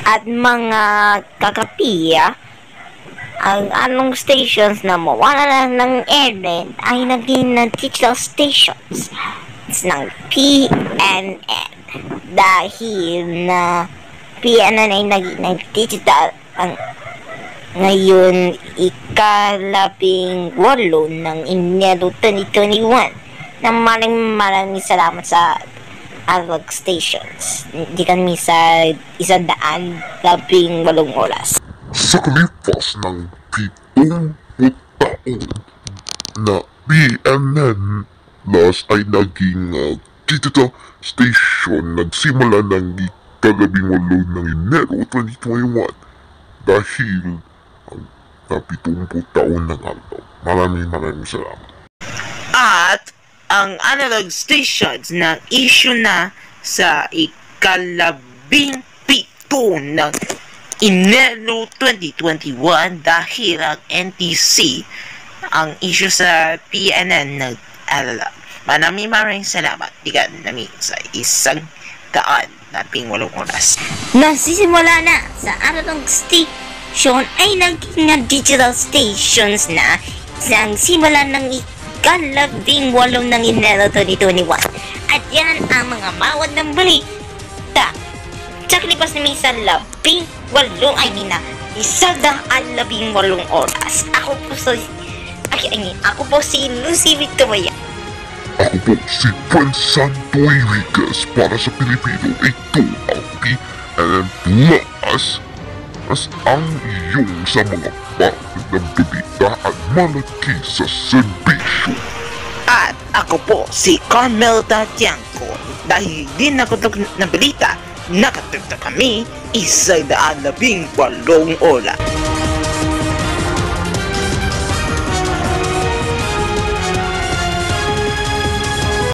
at mga kakapiya, ang anong stations na mawala ng internet ay naging digital stations ng PNN. Dahil na PNN ay naging digital ang ngayon ika-18 ng Enero 2021 na maraming salamat sa analog stations. Hindi kami sa 118 oras. Sa kalipas ng 70 taon na PNN Plus ay naging digital station nagsimula ng ika-18 ng Enero 2021 dahil ang 70 taon ng araw. Maraming salamat. At ang analog stations na issue na sa ika-17 ng Enero 2021 dahil ang NTC ang issue sa PNN nag-alala. Maraming salamat. Digan namin sa 118 oras. Nasisimula na sa analog station ay naging digital stations na isang simula ng ika-18 ng Enero 2021. At yan ang mga bawat ng balita. Sa kalipas na minsan 18 ay ina 118 oras. Ako po si Lucy Victoria. Ako po si Juan Santo Enriquez para sa Pilipino. Ito ang PNN Plus as ang iyong sa mga bakit ng balita at malaki sa serbisyo. At ako po si Carmel Tatiangco. Dahil din nakutok na balita, nakatugtog kami 118 oras.